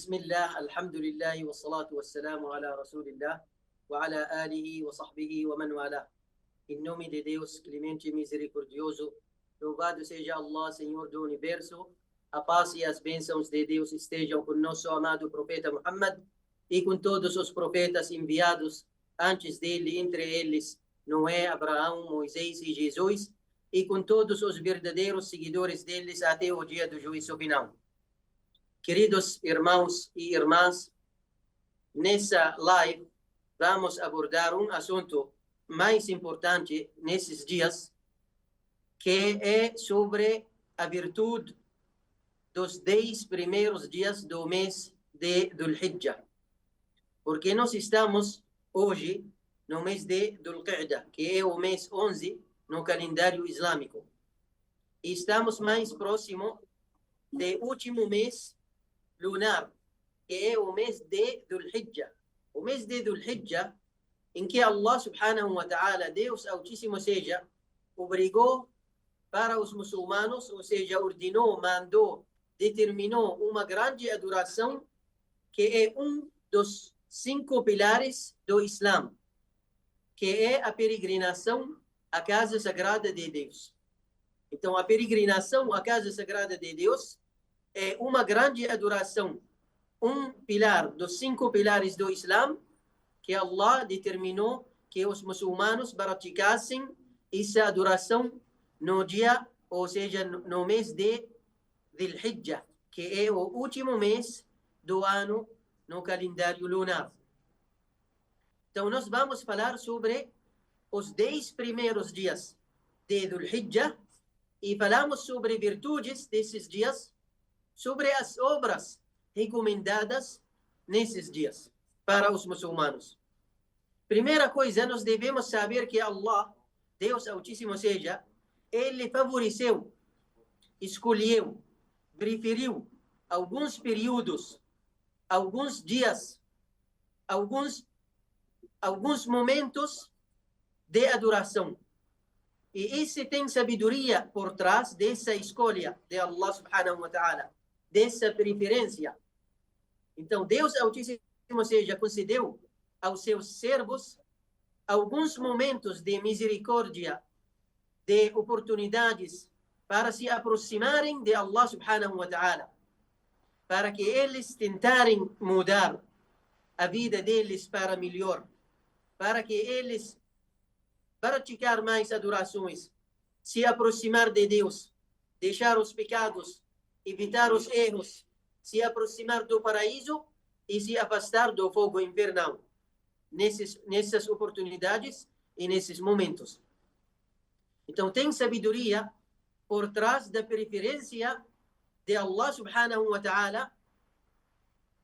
بسم الله الحمد لله والصلاة والسلام على رسول الله وعلى آله وصحبه ومن والاه. Em nome de Deus, clemente e misericordioso, louvado seja Allah, Senhor do Universo. A paz e as bênçãos de Deus estejam com nosso amado profeta Muhammad e com todos os profetas enviados antes dele, entre eles Noé, Abraão, Moisés e Jesus, e com todos os verdadeiros seguidores deles até o dia do juízo final. Queridos irmãos e irmãs, nessa live vamos abordar um assunto mais importante nesses dias, que é sobre a virtude dos 10 primeiros dias do mês de Dhul-Hijjah. Porque nós estamos hoje no mês de Dhul-Qa'dah, que é o mês 11 no calendário islâmico. E estamos mais próximo do último mês lunar, que é o mês de Dhul-Hijjah. O mês de Dhul-Hijjah, em que Allah subhanahu wa ta'ala, Deus Altíssimo seja, obrigou para os muçulmanos, ou seja, ordenou, mandou, determinou uma grande adoração, que é um dos 5 pilares do Islã, que é a peregrinação à Casa Sagrada de Deus. Então, a peregrinação à Casa Sagrada de Deus é uma grande adoração, um pilar dos 5 pilares do Islã, que Allah determinou que os muçulmanos praticassem essa adoração no dia, ou seja, no mês de Dhul-Hijjah, que é o último mês do ano no calendário lunar. Então, nós vamos falar sobre os 10 primeiros dias de Dhul-Hijjah e falamos sobre virtudes desses dias, sobre as obras recomendadas nesses dias para os muçulmanos. Primeira coisa, nós devemos saber que Allah, Deus Altíssimo seja, Ele favoreceu, escolheu, preferiu alguns períodos, alguns dias, alguns momentos de adoração. E esse tem sabedoria por trás dessa escolha de Allah subhanahu wa ta'ala, dessa preferência. Então, Deus Altíssimo seja, concedeu aos seus servos alguns momentos de misericórdia, de oportunidades para se aproximarem de Allah subhanahu wa ta'ala, para que eles tentarem mudar a vida deles para melhor, para que eles praticar mais adorações, se aproximar de Deus, deixar os pecados, evitar os erros, se aproximar do paraíso e se afastar do fogo infernal. Nessas oportunidades e nesses momentos. Então, tem sabedoria por trás da preferência de Allah subhanahu wa ta'ala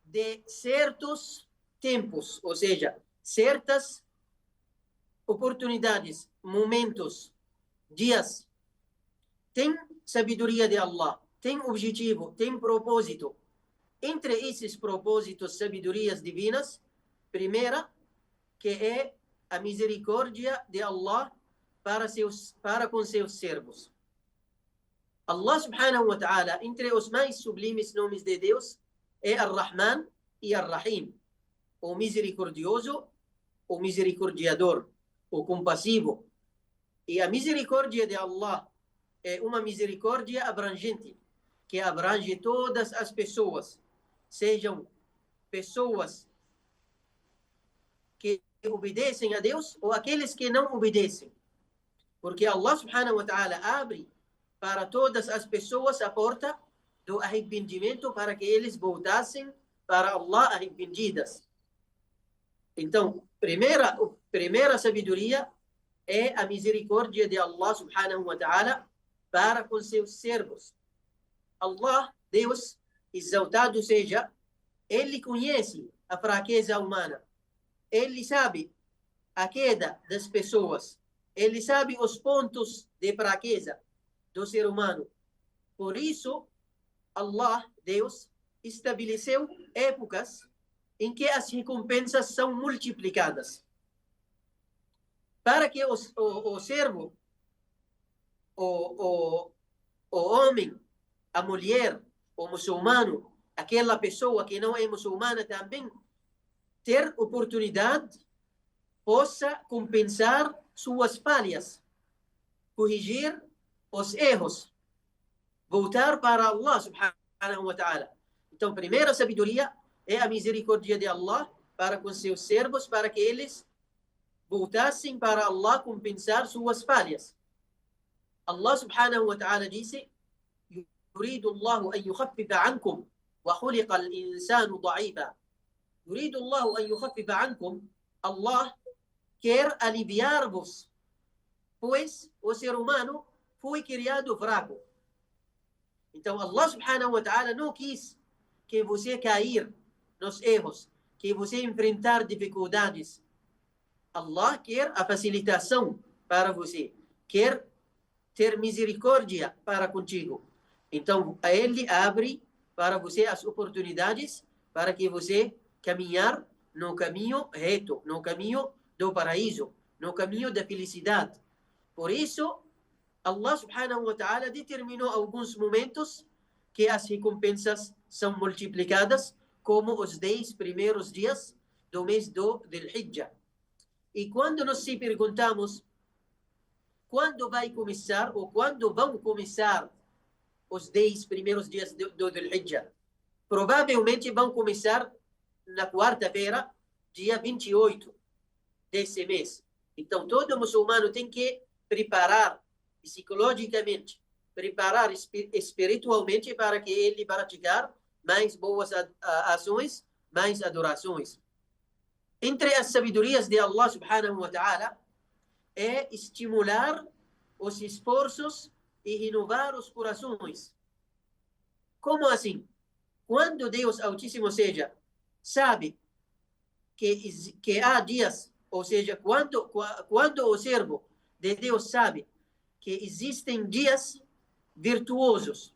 de certos tempos, ou seja, certas oportunidades, momentos, dias. Tem sabedoria de Allah, tem objetivo, tem propósito. Entre esses propósitos, sabedorias divinas, primeira, que é a misericórdia de Allah para com seus servos. Allah subhanahu wa ta'ala, entre os mais sublimes nomes de Deus, é Ar-Rahman e Ar-Rahim, o misericordioso, o misericordiador, o compassivo. E a misericórdia de Allah é uma misericórdia abrangente, que abrange todas as pessoas, sejam pessoas que obedecem a Deus ou aqueles que não obedecem. Porque Allah subhanahu wa ta'ala abre para todas as pessoas a porta do arrependimento para que eles voltassem para Allah arrependidas. Então, primeira sabedoria é a misericórdia de Allah subhanahu wa ta'ala para com seus servos. Allah, Deus, exaltado seja, Ele conhece a fraqueza humana. Ele sabe a queda das pessoas. Ele sabe os pontos de fraqueza do ser humano. Por isso, Allah, Deus, estabeleceu épocas em que as recompensas são multiplicadas. Para que o servo, o homem, a mulher, o muçulmano, aquela pessoa que não é muçulmana também ter oportunidade, possa compensar suas falhas, corrigir os erros, voltar para Allah subhanahu wa ta'ala. Então, primeira sabedoria é a misericórdia de Allah para com seus servos, para que eles voltassem para Allah compensar suas falhas. Allah subhanahu wa ta'ala disse: يريد الله أن يخفف عنكم وخلق الإنسان ضعيفا. يريد الله أن يخفف عنكم. Allah quer aliviar-vos, pois o ser humano foi criado fraco. Então Allah subhanahu wa ta'ala não quis que você cair nos erros, que você enfrentar dificuldades. Allah quer a facilitação para você, quer ter misericórdia para contigo. Então, Ele abre para você as oportunidades para que você caminhar no caminho reto, no caminho do paraíso, no caminho da felicidade. Por isso, Allah subhanahu wa ta'ala determinou alguns momentos que as recompensas são multiplicadas, como os 10 primeiros dias do mês do Dhul-Hijjah. E quando nós se perguntamos quando vai começar ou quando vão começar os 10 primeiros dias do Dhul-Hijjah, provavelmente vão começar na quarta-feira, dia 28 desse mês. Então, todo muçulmano tem que preparar psicologicamente, preparar espiritualmente para que ele praticar mais boas ações, mais adorações. Entre as sabedorias de Allah subhanahu wa ta'ala é estimular os esforços e renovar os corações. Como assim? Quando Deus Altíssimo seja sabe que há dias, ou seja, quando o servo de Deus sabe que existem dias virtuosos,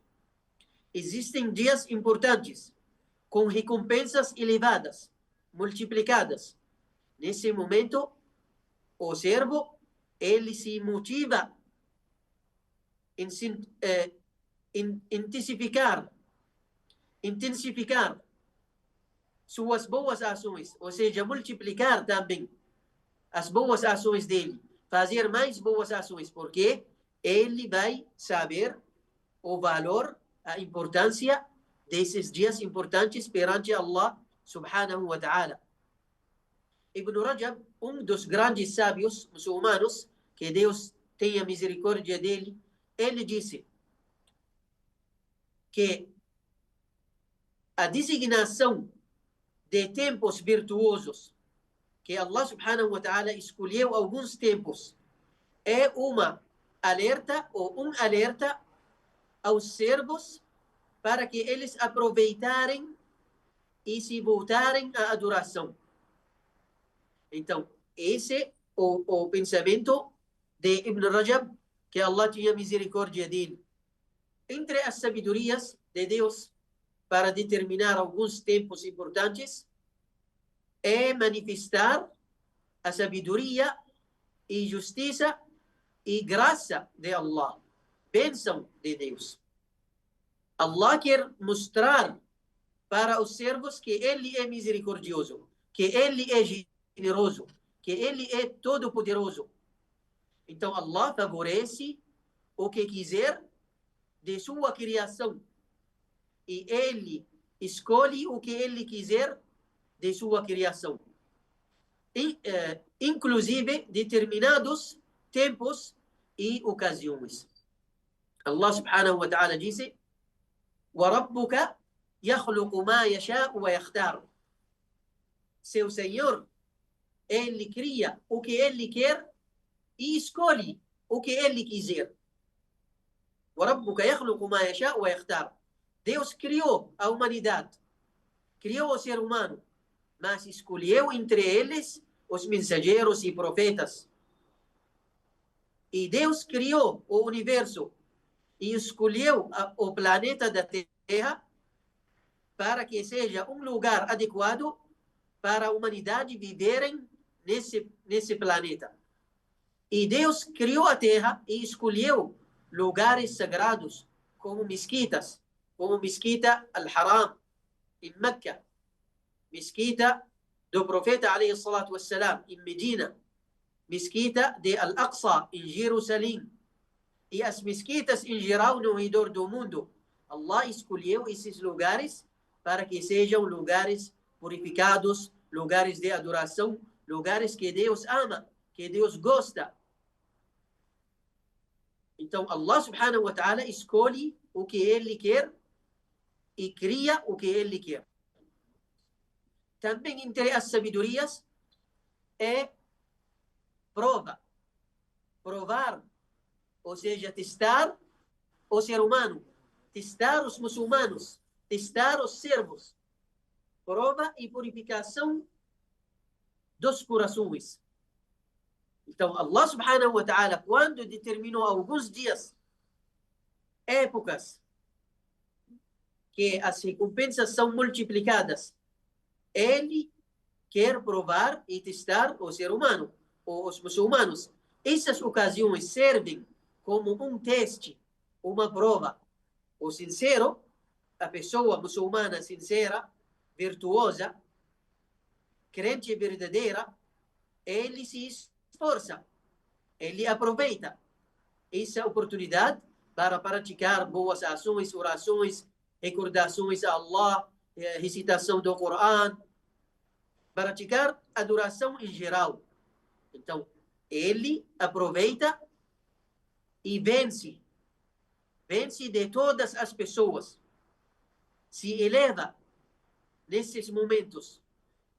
existem dias importantes, com recompensas elevadas, multiplicadas. Nesse momento, o servo, ele se motiva em intensificar suas boas ações, ou seja, multiplicar também as boas ações dele, fazer mais boas ações, porque ele vai saber o valor, a importância desses dias importantes perante Allah subhanahu wa ta'ala. Ibn Rajab, dos grandes sábios muçulmanos, que Deus tenha misericórdia dele, ele disse que a designação de tempos virtuosos, que Allah subhanahu wa ta'ala escolheu alguns tempos, é uma alerta ou um alerta aos servos para que eles aproveitarem e se voltarem à adoração. Então, esse é o pensamento de Ibn Rajab, que Allah tinha misericórdia dele. Entre as sabedorias de Deus para determinar alguns tempos importantes é manifestar a sabedoria e justiça e graça de Allah, bênção de Deus. Allah quer mostrar para os servos que Ele é misericordioso, que Ele é generoso, que Ele é todo-poderoso. Então Allah favorece o que quiser de sua criação e Ele escolhe o que Ele quiser de sua criação. Inclusive determinados tempos e ocasiões. Allah subhanahu wa ta'ala disse: وَرَبُّكَ يَخْلُقُ مَا يَشَاءُ وَيَخْتَارُ. Seu Senhor, Ele cria o que Ele quer e escolhe o que Ele quiser. وَرَبُّكَ يَخْلُقُ مَا يَشَاءُ وَيَخْتَارُ. Deus criou a humanidade, criou o ser humano, mas escolheu entre eles os mensageiros e profetas. E Deus criou o universo e escolheu o planeta da Terra para que seja um lugar adequado para a humanidade viverem nesse planeta. E Deus criou a Terra e escolheu lugares sagrados, como mesquitas, como mesquita Al-Haram, em Meca, mesquita do profeta alayhi salatu wassalam em Medina, mesquita de Al-Aqsa em Jerusalém e as mesquitas em geral no redor do mundo. Allah escolheu esses lugares para que sejam lugares purificados, lugares de adoração, lugares que Deus ama, que Deus gosta. Então Allah subhanahu wa ta'ala escolhe o que Ele quer e cria o que Ele quer. Também entre as sabedorias é prova. Provar, ou seja, testar o ser humano, testar os muçulmanos, testar os servos. Prova e purificação dos corações. Então, Allah subhanahu wa ta'ala, quando determinou alguns dias, épocas, que as recompensas são multiplicadas, Ele quer provar e testar o ser humano, ou os muçulmanos. Essas ocasiões servem como um teste, uma prova. O sincero, a pessoa muçulmana sincera, virtuosa, crente verdadeira, ele se esforça, ele aproveita essa oportunidade para praticar boas ações, orações, recordações a Allah, recitação do Coran, praticar adoração em geral. Então, ele aproveita e vence de todas as pessoas, se eleva nesses momentos.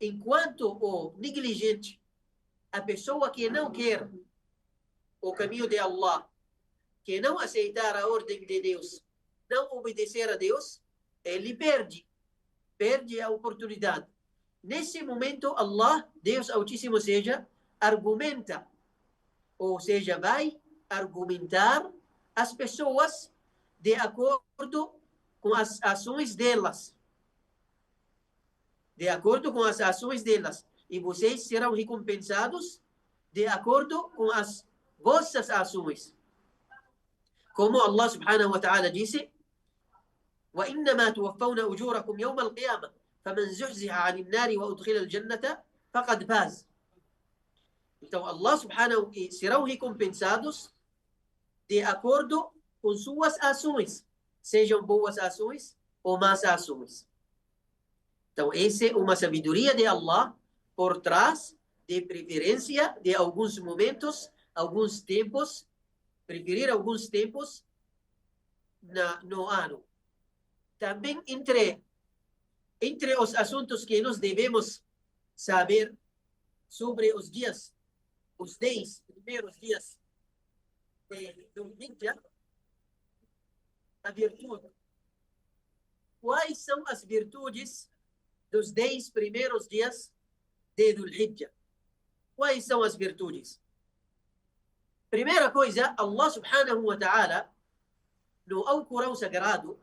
Enquanto o negligente, a pessoa que não quer o caminho de Allah, que não aceitar a ordem de Deus, não obedecer a Deus, ele perde a oportunidade. Nesse momento, Allah, Deus Altíssimo seja, argumenta, ou seja, vai argumentar as pessoas de acordo com as ações delas. De acordo com as ações delas. E vocês serão recompensados de acordo com as vossas ações. Como Allah subhanahu wa ta'ala disse: وَإِنَّمَا تُوَفَّوْنَ أُجُورَكُمْ يَوْمَ الْقِيَامَةِ فَمَنْ زُحْزِحَ عَنِ النَّارِ وَأُدْخِلَ الْجَنَّةَ فَقَدْ فَازَ. Então Allah subhanahu wa ta'ala serão recompensados de acordo com suas ações, sejam boas ações ou más ações. Então, essa é uma sabedoria de Allah por trás de preferência de alguns momentos, alguns tempos, preferir alguns tempos no ano. Também entre os assuntos que nós devemos saber sobre os dias, os 10 primeiros dias do Hijjah, a virtude. Quais são as virtudes dos 10 primeiros dias de Dhul Hijjah? Quais são as virtudes? Primeira coisa, Allah subhanahu wa ta'ala, no Alcorão Sagrado,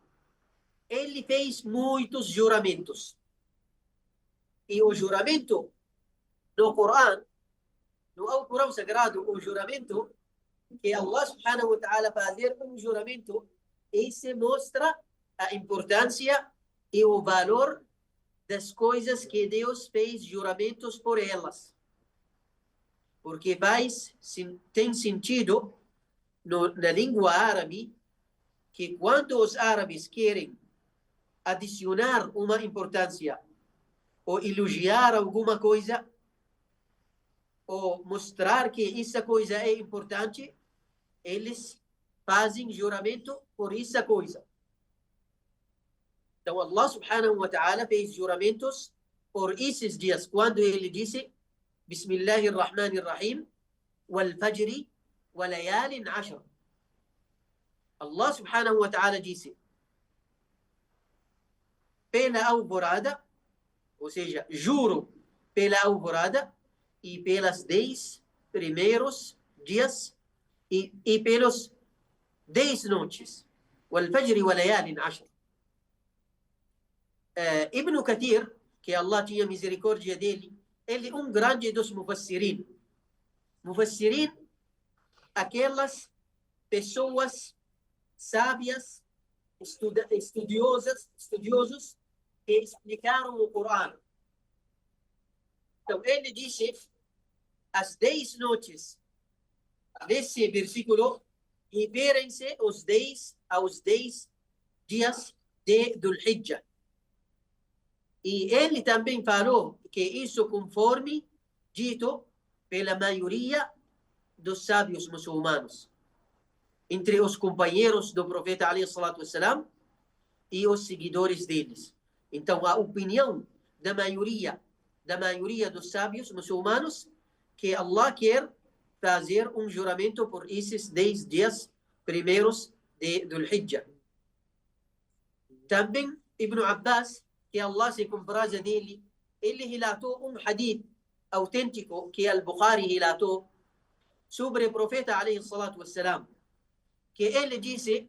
ele fez muitos juramentos. E o juramento no Corão, no Alcorão Sagrado, o juramento que Allah subhanahu wa ta'ala fazer um juramento, esse mostra a importância e o valor das coisas que Deus fez juramentos por elas. Porque tem sentido na língua árabe que quando os árabes querem adicionar uma importância ou elogiar alguma coisa ou mostrar que essa coisa é importante, eles fazem juramento por essa coisa. Então Allah subhanahu wa ta'ala fez juramentos por esses dias, quando ele disse Bismillahirrahmanirrahim wal-fajri wa layalin 'ashr. Allah subhanahu wa ta'ala disse pela alvorada, ou seja, juro pela alvorada e pelas 10 primeiros dias e pelos 10 noites. Wal-fajri wa layalin 'ashr. Ibn Kathir, que Allah tinha misericórdia dele, ele é um grande dos mufassirin. Mufassirin, aquelas pessoas sábias, estudiosos, que explicaram o Corão. Então, ele disse, as 10 noites desse versículo referem-se aos 10 dias de Dhul-Hijjah. E ele também falou que isso conforme dito pela maioria dos sábios muçulmanos, entre os companheiros do profeta alayhi salatu wassalam e os seguidores deles. Então, a opinião da maioria dos sábios muçulmanos que Allah quer fazer um juramento por esses 10 dias primeiros de Dhul-Hijjah. Também Ibn Abbas, que Allah se compraza dele, ele relatou um hadith autêntico que Al-Bukhari relatou sobre o profeta alayhi salatu wassalam, que ele disse,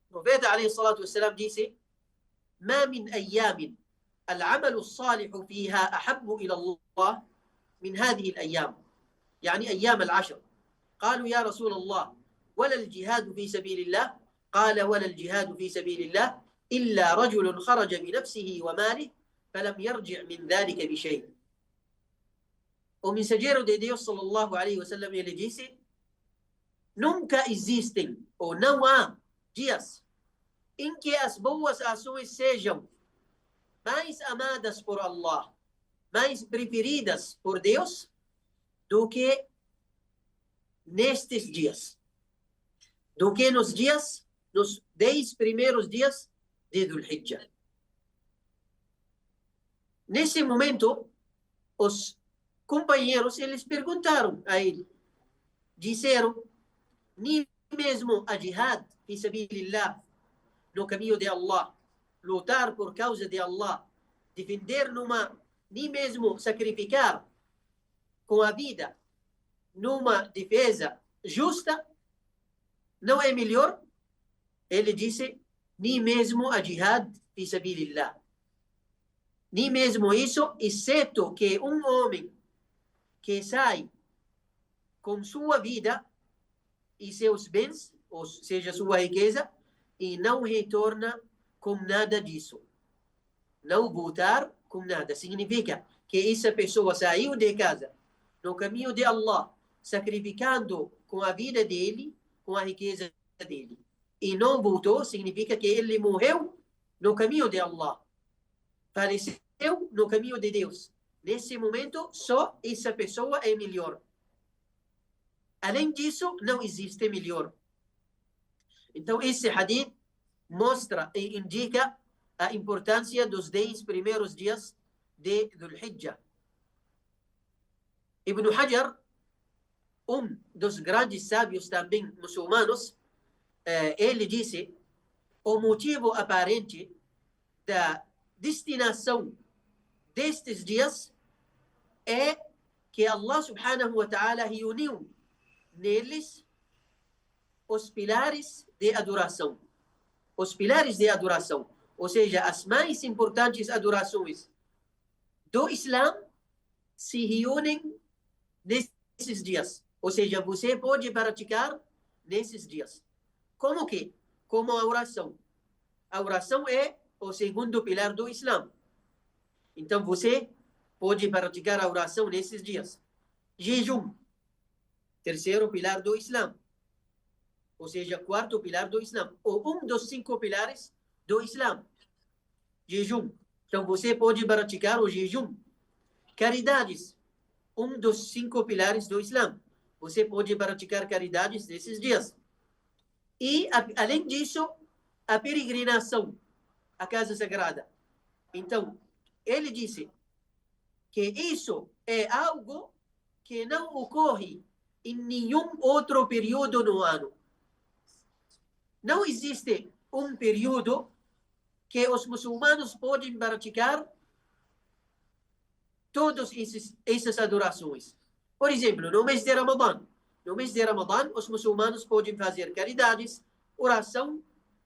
o profeta alayhi salatu wassalam disse, ما من أيام العمل الصالح فيها أحب إلى الله من هذه الأيام، يعني أيام العشر. قالوا يا رسول الله ولا الجهاد في سبيل الله؟ قال ولا الجهاد في سبيل الله إلا رجل خرج بنفسه وماله فلم يرجع من ذلك بشيء. O mensageiro de Deus sallallahu alaihi wasallam ele disse: nunca existem ou não há dias em que as boas ações sejam mais amadas por Allah, mais preferidas por Deus do que nestes dias, do que nos 10 primeiros dias de Dhul-Hijjah. Nesse momento, os companheiros, eles perguntaram a ele, disseram, nem mesmo a jihad, fi sabilillah, no caminho de Allah, lutar por causa de Allah, defender nem mesmo sacrificar com a vida numa defesa justa, não é melhor? Ele disse, nem mesmo a jihad fi sabilillah. Nem mesmo isso, exceto que um homem que sai com sua vida e seus bens, ou seja, sua riqueza, e não retorna com nada disso. Não voltar com nada. Significa que essa pessoa saiu de casa no caminho de Allah, sacrificando com a vida dele, com a riqueza dele. E não voltou, significa que ele morreu no caminho de Allah. Faleceu no caminho de Deus. Nesse momento, só essa pessoa é melhor. Além disso, não existe melhor. Então, esse hadith mostra e indica a importância dos 10 primeiros dias de Dhul-Hijjah. Ibn Hajar, um dos grandes sábios também muçulmanos, ele disse, o motivo aparente da destinação destes dias é que Allah subhanahu wa ta'ala reuniu neles os pilares de adoração. Os pilares de adoração, ou seja, as mais importantes adorações do Islã se reúnem nesses dias. Ou seja, você pode praticar nesses dias. Como que? Como a oração. A oração é o segundo pilar do Islã. Então, você pode praticar a oração nesses dias. Jejum, terceiro pilar do Islã. Ou seja, quarto pilar do Islã. Ou um dos 5 pilares do Islã. Jejum. Então, você pode praticar o jejum. Caridades, um dos 5 pilares do Islã. Você pode praticar caridades nesses dias. E, além disso, a peregrinação à Casa Sagrada. Então, ele disse que isso é algo que não ocorre em nenhum outro período no ano. Não existe um período que os muçulmanos podem praticar todas essas adorações. Por exemplo, no mês de Ramadã. No mês de Ramadã, os muçulmanos podem fazer caridades, oração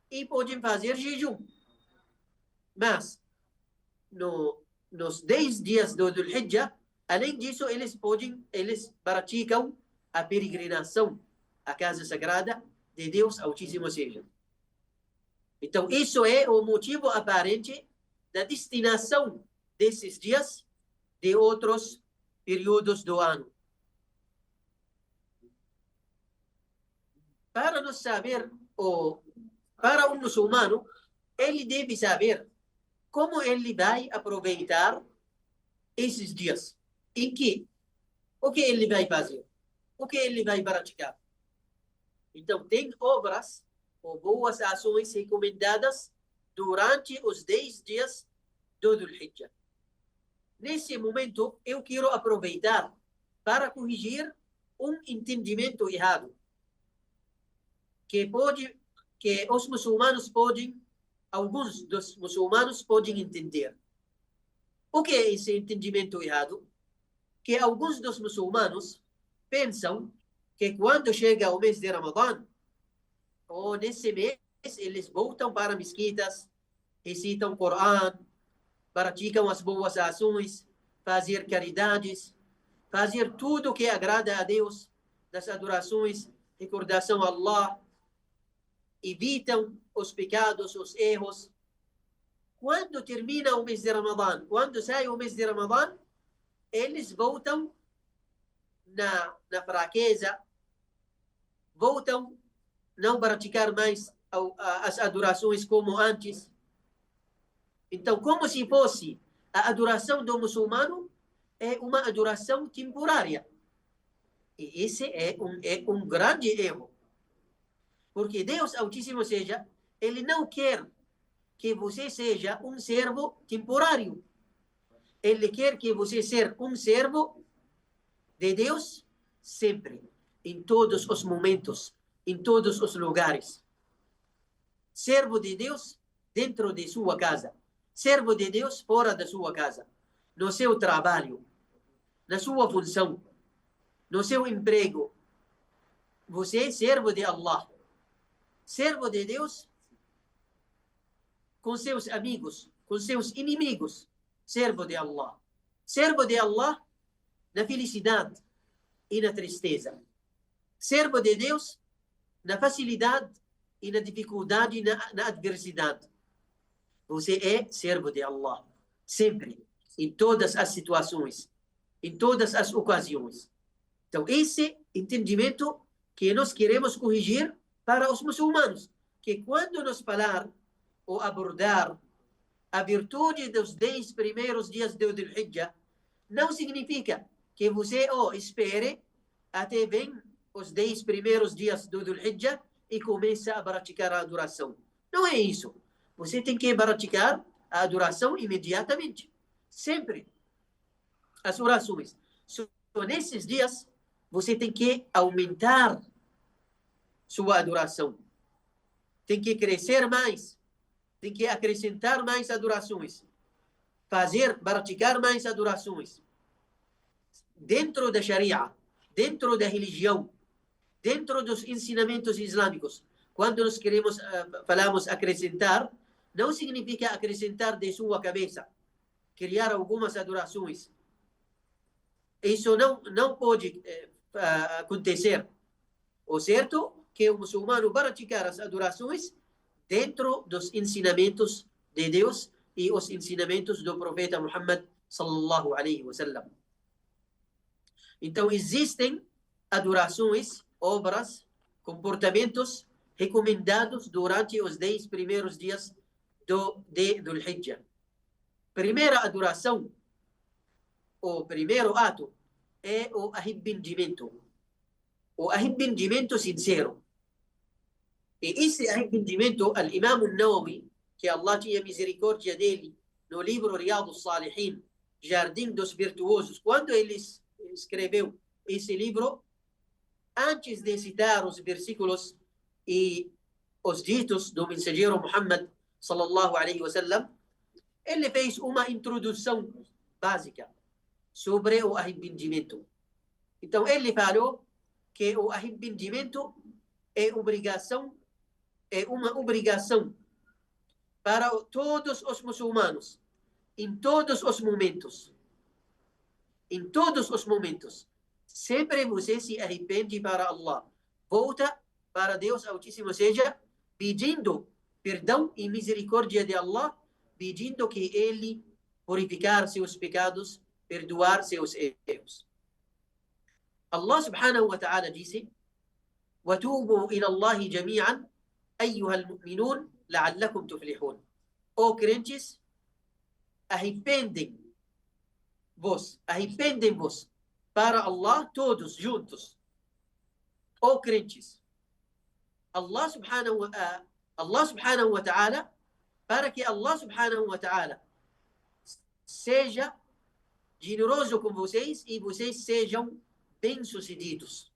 e podem fazer jejum. Mas, nos 10 dias do Dhul-Hijjah, além disso, eles praticam a peregrinação à Casa Sagrada de Deus Altíssimo seja. Então, isso é o motivo aparente da destinação desses dias de outros períodos do ano. Para nós saber, ou para um muçulmano, ele deve saber como ele vai aproveitar esses dias. O que ele vai fazer? O que ele vai praticar? Então, tem obras ou boas ações recomendadas durante os 10 dias do Dhul-Hijjah. Nesse momento, eu quero aproveitar para corrigir um entendimento errado que os muçulmanos podem, alguns dos muçulmanos podem entender. O que é esse entendimento errado? Que alguns dos muçulmanos pensam que quando chega o mês de Ramadã, ou nesse mês, eles voltam para mesquitas, recitam o Corão, praticam as boas ações, fazer caridades, fazer tudo que agrada a Deus, das adorações, recordação a Allah, evitam os pecados, os erros. Quando termina o mês de Ramadã, quando sai o mês de Ramadã, eles voltam na fraqueza, voltam não praticar mais as adorações como antes. Então, como se fosse a adoração do muçulmano é uma adoração temporária. E esse é um grande erro. Porque Deus Altíssimo seja, ele não quer que você seja um servo temporário. Ele quer que você seja um servo de Deus sempre, em todos os momentos, em todos os lugares. Servo de Deus dentro de sua casa. Servo de Deus fora da sua casa. No seu trabalho, na sua função, no seu emprego. Você é servo de Allah. Servo de Deus com seus amigos, com seus inimigos. Servo de Allah. Servo de Allah na felicidade e na tristeza. Servo de Deus na facilidade e na dificuldade e na adversidade. Você é servo de Allah. Sempre. Em todas as situações. Em todas as ocasiões. Então, esse entendimento que nós queremos corrigir para os muçulmanos. Que quando nos falar ou abordar a virtude dos 10 primeiros dias do Dhul-Hijjah, não significa que você espere até bem os 10 primeiros dias do Dhul-Hijjah e comece a praticar a adoração. Não é isso. Você tem que praticar a adoração imediatamente. Sempre. As orações. Nesses dias, você tem que aumentar sua adoração. Tem que crescer mais. Tem que acrescentar mais adorações. Praticar mais adorações. Dentro da Sharia, dentro da religião, dentro dos ensinamentos islâmicos. Quando nós falamos acrescentar, não significa acrescentar de sua cabeça. Criar algumas adorações. Isso não pode acontecer. O certo é que o muçulmano praticar as adorações dentro dos ensinamentos de Deus e os ensinamentos do profeta Muhammad sallallahu alaihi wasallam. Então, existem adorações, obras, comportamentos recomendados durante os 10 primeiros dias de Dhul-Hijjah. Primeira adoração, o primeiro ato, é o arrependimento. O arrependimento sincero. E esse arrependimento, al-Imam al-Nawawi, que Allah tinha misericórdia dele, no livro Riyadus Salihin, Jardim dos Virtuosos, quando ele escreveu esse livro, antes de citar os versículos e os ditos do mensageiro Muhammad sallallahu alaihi wasallam, ele fez uma introdução básica sobre o arrependimento. Então ele falou que o arrependimento é uma obrigação para todos os muçulmanos, em todos os momentos. Em todos os momentos. Sempre você se arrepende para Allah. Volta para Deus Altíssimo, seja pedindo perdão e misericórdia de Allah, pedindo que Ele purificar seus pecados, perdoar seus erros. Allah subhanahu wa ta'ala disse: وَتُوبُوا إِلَى اللَّهِ جَمِيعًا أَيُّهَا الْمُؤْمِنُونَ لَعَلَّكُمْ تُفْلِحُونَ. Ó crentes, arrependem-vos para Allah todos juntos. Ó crentes, Allah subhanahu wa ta'ala, para que Allah subhanahu wa ta'ala seja generoso com vocês e vocês sejam bem-sucedidos.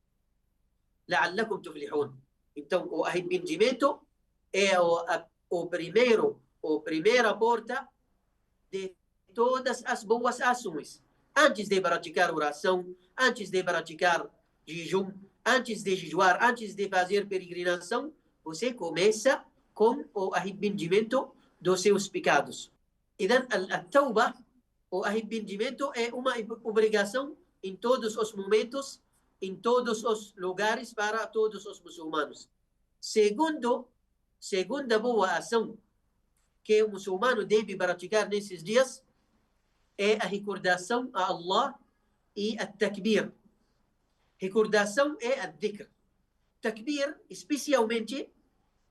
لَعَلَّكُمْ تُفْلِحُونَ. Então, o arrependimento é a primeira porta de todas as boas ações. Antes de praticar oração, antes de praticar jejum, antes de jejuar, antes de fazer peregrinação, você começa com o arrependimento dos seus pecados. Então, a tauba, o arrependimento é uma obrigação em todos os momentos, em todos os lugares, para todos os muçulmanos. Segunda boa ação que o muçulmano deve praticar nesses dias é a recordação a Allah e a takbir. Recordação é a dhikr. Takbir, especialmente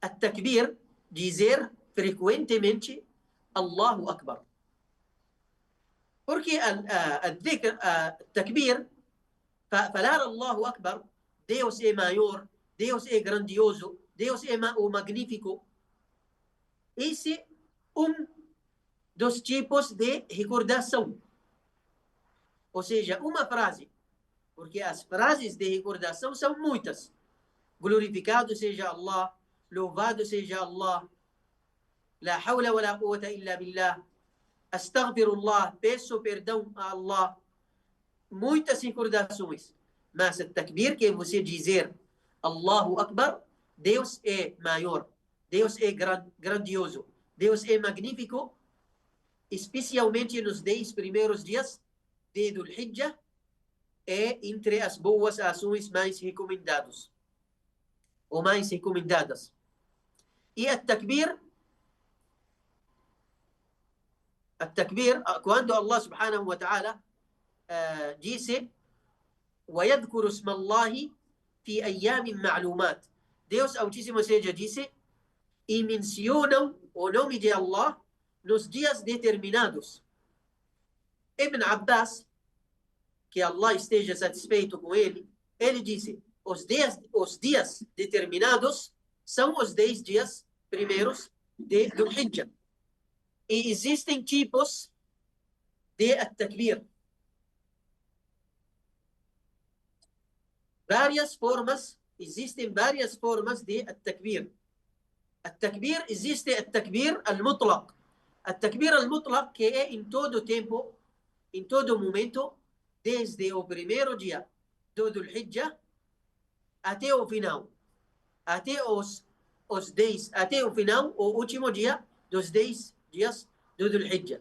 a takbir, dizer frequentemente Allahu Akbar. Porque a dhikr, a takbir, falar Allahu Akbar, Deus é maior, Deus é grandioso, Deus é o magnífico. Esse é dos tipos de recordação. Ou seja, uma frase, porque as frases de recordação são muitas. Glorificado seja Allah, louvado seja Allah, la hawla wa la quwwata illa billah, astaghfirullah, peço perdão a Allah. Muitas recordações. Mas o takbir, que é você dizer Allahu Akbar, Deus é maior, Deus é grandioso, Deus é magnífico, especialmente nos 10 primeiros dias de Dhul Hijjah, é entre as boas ações mais recomendadas. Ou mais recomendadas. E a takbir, quando Allah subhanahu wa ta'ala disse وَيَذْكُرُ اسْمَ اللَّهِ فِي أَيَّامٍ مَعْلُومَاتٍ, Deus Altíssimo seja disse, e mencionam o nome de Allah nos dias determinados. Ibn Abbas, que Allah esteja satisfeito com ele, ele disse: os dias determinados são os 10 dias primeiros de Dhul Hijjah. E existem tipos de takbir. Existem várias formas de takbir. التكبير existe التكبير المطلق. التكبير المطلق, que é em todo tempo, em todo momento, desde o primeiro dia do Dhul Hijjah até o final, até o final, o último dia dos 10 dias do Dhul Hijjah.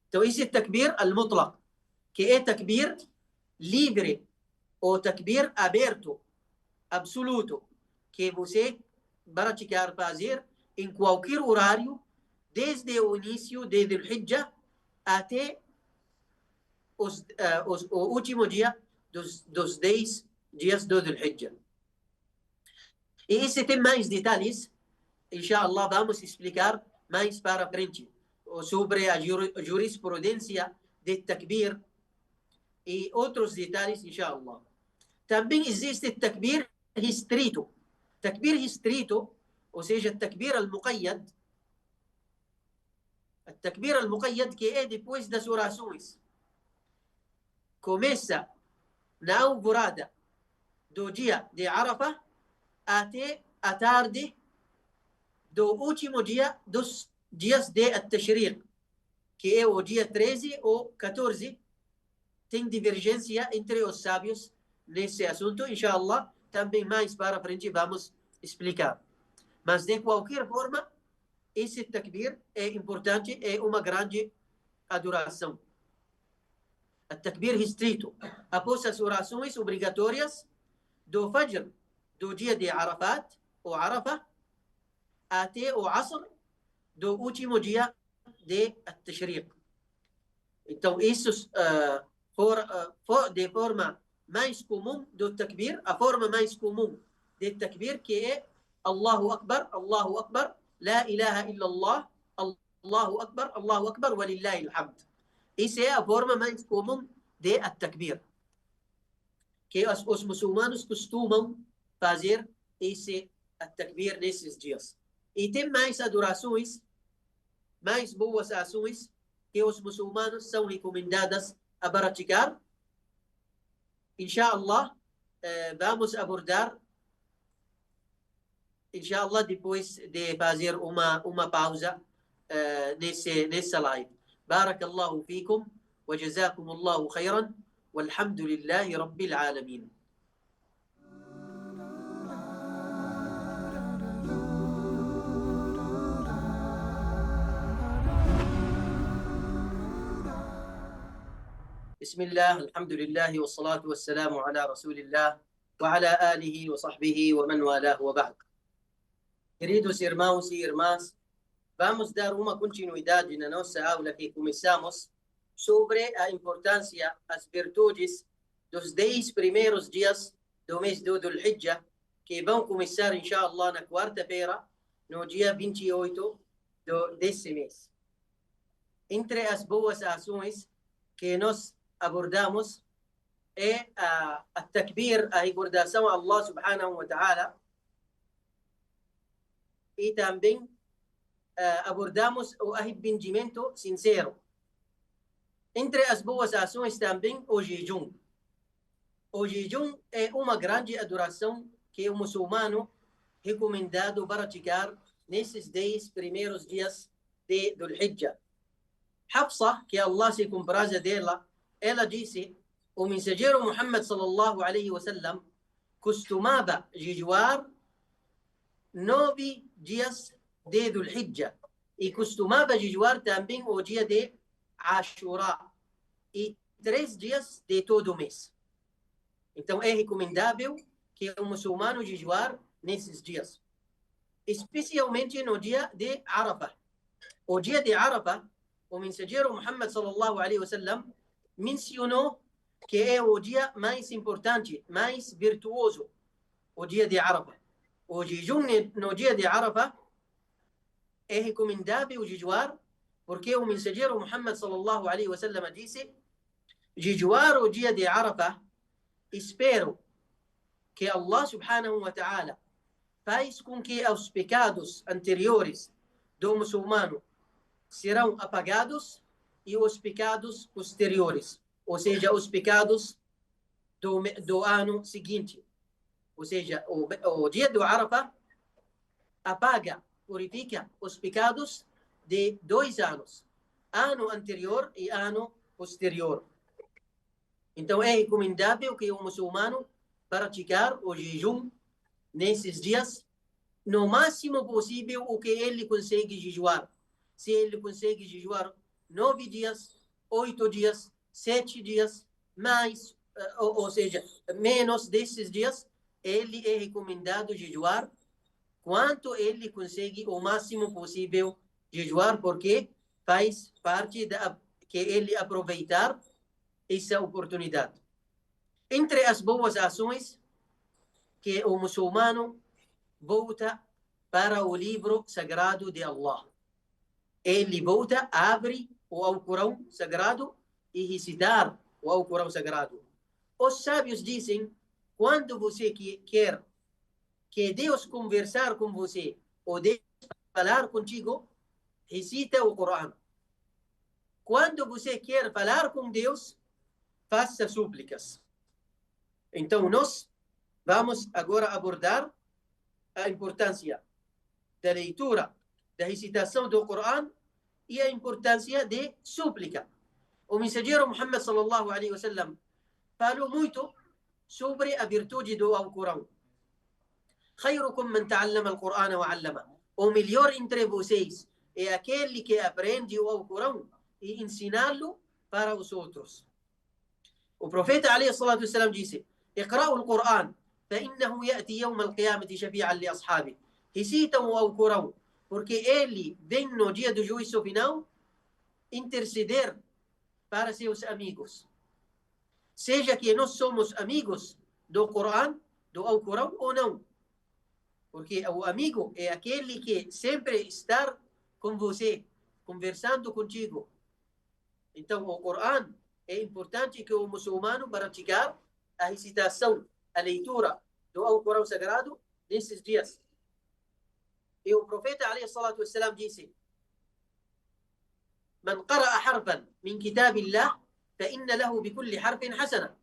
Então, esse é takbir al-mutlaq, que é takbir livre, ou takbir aberto, absoluto, que você praticar, fazer em qualquer horário, desde o início de Dhul Hijjah até o último dia dos 10 dias do Dhul Hijjah. E esse tem mais detalhes, inshallah, vamos explicar mais para frente sobre a jurisprudência de takbir e outros detalhes, inshallah. Também existe takbir restrito. Takbir restrito, ou seja, takbir al-muqayyad. Takbir al-muqayyad, que é depois das orações. Começa na alvorada do dia de Arafah até a tarde do último dia dos dias de At-Tashriq, que é o dia 13 ou 14. Tem divergência entre os sábios nesse assunto, inshallah. Também mais para frente vamos explicar. Mas de qualquer forma, esse takbir é importante, é uma grande adoração. O takbir restrito, após as orações obrigatórias do Fajr, do dia de Arafat, ou Arafah, até o asr do último dia de Tashriq. Então, isso de forma mais comum do takbir, a forma mais comum de takbir, que é Allahu Akbar, La ilaha illallah, Allahu Akbar, walillahi alhamd. Isso é a forma mais comum de takbir, que os muçulmanos costumam fazer esse takbir nesses dias. E tem mais adorações, mais boas ações que os muçulmanos são recomendadas a praticar. Inshallah, vamos abordar, inshallah, depois de fazer uma pausa nessa live. Barakallahu fikum wa jazakumullahu khairan walhamdulillahi rabbil alamin. بسم الله الحمد لله والصلاة والسلام على رسول الله وعلى آله وصحبه ومن والاه وبعد. Queridos irmãos e irmãs, vamos dar uma continuidade na nossa aula que começamos sobre a importância, as virtudes dos 10 primeiros dias do mês do Dhul Hijjah, que vão começar, inshallah, na quarta-feira, no dia 28 desse mês. Entre as boas ações que nós abordamos é a takbir, a recordação a Allah subhanahu wa ta'ala, e também abordamos o arrependimento sincero. Entre as boas ações também o jejum. O jejum é uma grande adoração que o muçulmano recomendado praticar nesses 10 primeiros dias de Dhul Hijjah. Hafsa, que Allah se compraza dela, ela disse: o mensageiro Muhammad sallallahu alaihi wasallam costumava jejuar 9 dias de Dhul Hijjah e costumava jejuar também o dia de Ashura e 3 dias de todo o mês. Então é recomendável que o muçulmano jejuar nesses dias, especialmente no dia de Arafah. O dia de Arafah, o mensageiro Muhammad sallallahu alaihi wasallam mencionou que é o dia mais importante, mais virtuoso, o dia de Arafah. O jejum no dia de Arafah é recomendável jejuar, porque o mensageiro Muhammad sallallahu alaihi wasallam disse: jejuar o dia de Arafah, espero que Allah subhanahu wa ta'ala faz com que os pecados anteriores do muçulmano serão apagados e os pecados posteriores, ou seja, os pecados do ano seguinte. Ou seja, o dia do Arafah apaga, purifica os pecados de 2 anos, ano anterior e ano posterior. Então é recomendável que o muçulmano praticar o jejum nesses dias, no máximo possível o que ele consegue jejuar. Se ele consegue jejuar 9 dias, 8 dias, 7 dias, mais, ou seja, menos desses dias, ele é recomendado jejuar quanto ele consegue o máximo possível jejuar, porque faz parte que ele aproveitar essa oportunidade. Entre as boas ações que o muçulmano volta para o livro sagrado de Allah. Ele volta, abre o Alcorão sagrado e recitar o Alcorão sagrado. Os sábios dizem: quando você quer que Deus conversar com você ou Deus falar contigo, recita o Corão. Quando você quer falar com Deus, faça súplicas. Então nós vamos agora abordar a importância da leitura, da recitação do Corão e a importância de súplica. O mensageiro Muhammad sallallahu alaihi wasallam falou muito sobre a virtude do Alcorão. خيركم من تعلم القرآن وعلمه. O melhor entre vocês é aquele que aprende o Alcorão e ensiná-lo para os outros. O profeta عليه الصلاة والسلام disse: اقرأوا القرآن فإنه يأتي يوم القيامة شفيعا لأصحابه. Recitam o Alcorão, porque ele vem no dia do juízo final interceder para seus amigos. Seja que nós somos amigos do Corão, do Alcorão ou não. Porque o amigo é aquele que sempre está com você, conversando contigo. Então, o Corão é importante que o muçulmano praticar a recitação, a leitura do Alcorão Sagrado nesses dias. E o profeta, alayhi salatu wassalam, disse: من قرأ حرفا من كتاب الله فإن له بكل حرف حسنة.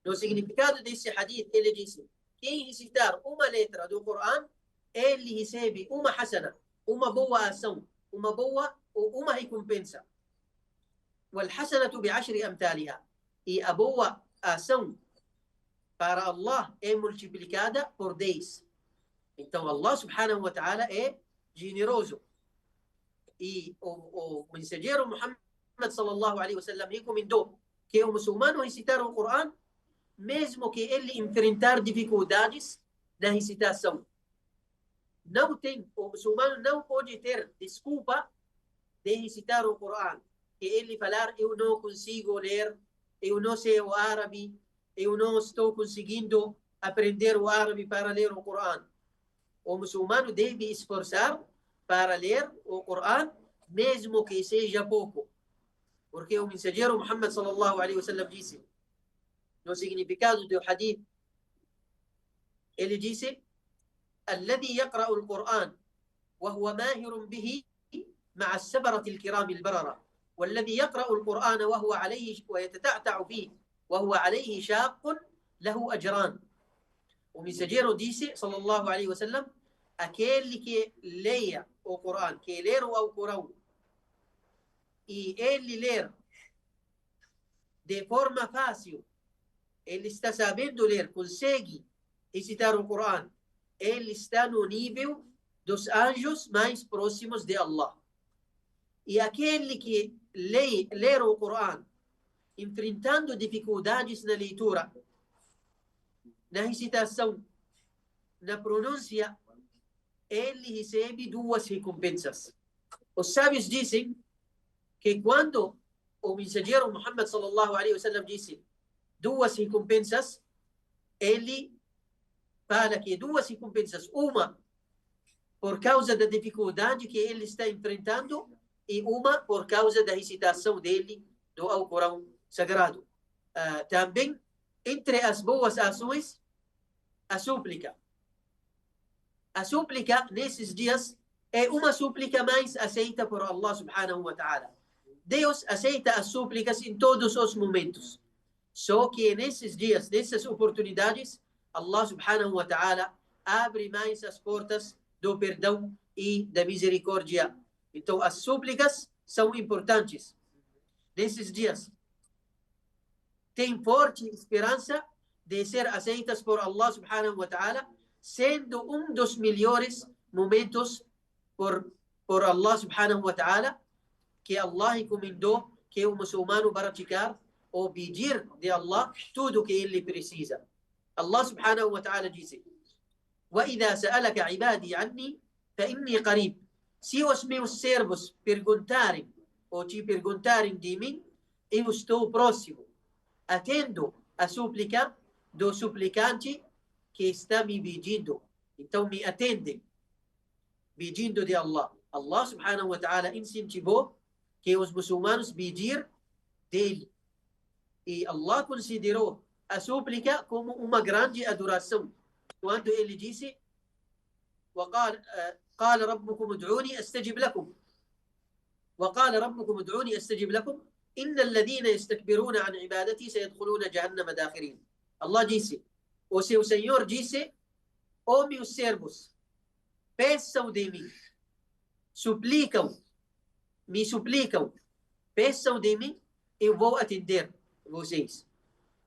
No significado desse hadith, ele disse: quem recitar uma letra do Corão, ele recebe uma hasana, uma boa ação, uma recompensa. والحسنة بعشر أمثالها. E a boa ação para Allah é multiplicada por 10. Então Allah subhanahu wa ta'ala é generoso. E o mensageiro Muhammad sallallahu alaihi wasallam recomendou que o muçulmano recitar o Corão, mesmo que ele enfrentar dificuldades na recitação. O muçulmano não pode ter desculpa de recitar o Corão. Que ele falar: eu não consigo ler, eu não sei o árabe, eu não estou conseguindo aprender o árabe para ler o Corão. O muçulmano deve esforçar para ler o Corão, mesmo que seja pouco. Porque o mensageiro Muhammad sallallahu alaihi wasallam disse, no significado do hadith, ele disse: الذي يقرأ القرآن وهو ماهر به مع السبرة الكرام البررة والذي يقرأ القرآن وهو عليه ويتتعتع فيه وهو عليه شاق له أجران. O mensageiro disse, sallallahu alaihi wasallam, aquele que leia o Corão, que ler o Alcorão, e ele ler de forma fácil, ele está sabendo ler, consegue recitar o Corão, ele está no nível dos anjos mais próximos de Allah. E aquele que ler o Corão, enfrentando dificuldades na leitura, na recitação, na pronúncia, ele recebe 2 recompensas. Os sábios dizem que quando o mensageiro Muhammad sallallahu alaihi wasallam disse 2 recompensas, ele fala que 2 recompensas, uma por causa da dificuldade que ele está enfrentando e uma por causa da recitação dele do Alcorão Sagrado. Também, entre as boas ações, a súplica. A súplica, nesses dias, é uma súplica mais aceita por Allah subhanahu wa ta'ala. Deus aceita as súplicas em todos os momentos. Só que nesses dias, nessas oportunidades, Allah subhanahu wa ta'ala abre mais as portas do perdão e da misericórdia. Então, as súplicas são importantes. Nesses dias, tem forte esperança de ser aceitas por Allah subhanahu wa ta'ala, sendo um dos melhores momentos por Allah subhanahu wa ta'ala, que Allah recomendou que o muçulmano praticar ou pedir de Allah tudo que ele precisa. Allah subhanahu wa ta'ala disse: وَإِذَا سَأَلَكَ عِبَادِي عَنِّي فَإِنِّي قَرِيبٌ. Se os meus servos perguntarem ou te perguntarem de mim, eu estou próximo, atendo a súplica do suplicante que está me pedindo. Então me atendem, pedindo de Allah. Allah subhanahu wa ta'ala incentivou que os muçulmanos pedir dele. E Allah considerou a súplica como uma grande adoração. Quando ele disse: وقال قال ربكم ادعوني استجب لكم وقال ربكم ادعوني استجب لكم إن الذين يستكبرون عن عبادتي سيدخلون جهنم داخرين. Allah disse, o seu Senhor disse: ó meus servos, peçam de mim, me suplicam, peçam de mim, eu vou atender vocês.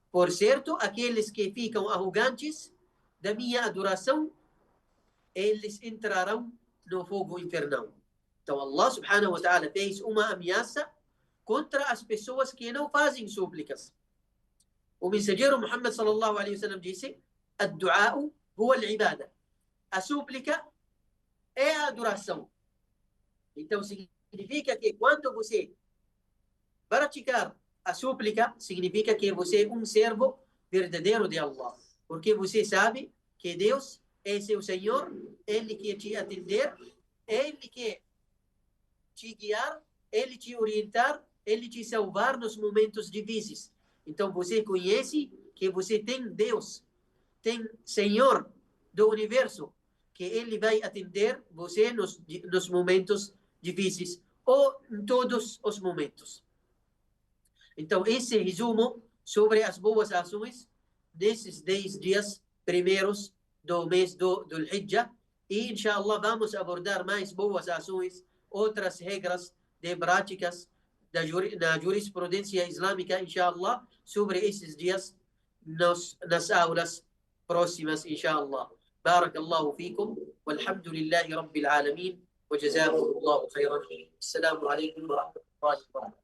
Por certo, aqueles que ficam arrogantes da minha adoração, eles entrarão no fogo infernal. Então Allah subhanahu wa ta'ala fez uma ameaça contra as pessoas que não fazem súplicas. O mensageiro Muhammad sallallahu alaihi wasallam disse: الدعاء هو العبادة. A súplica é a adoração. Então, significa que quando você praticar a súplica, significa que você é um servo verdadeiro de Allah. Porque você sabe que Deus é seu Senhor, Ele quer te atender, Ele quer te guiar, Ele te orientar, Ele te salvar nos momentos difíceis. Então, você conhece que você tem Deus, tem Senhor do universo, que Ele vai atender você nos momentos difíceis, ou em todos os momentos. Então, esse resumo sobre as boas ações nesses 10 dias primeiros do mês do Hijjah. E, inshallah, vamos abordar mais boas ações, outras regras de práticas da jurisprudência islâmica, inshallah, sobre esses dias nas aulas próximas, inshallah. بارك الله فيكم والحمد لله رب العالمين وجزاكم الله خيرا. السلام عليكم ورحمة الله وبركاته.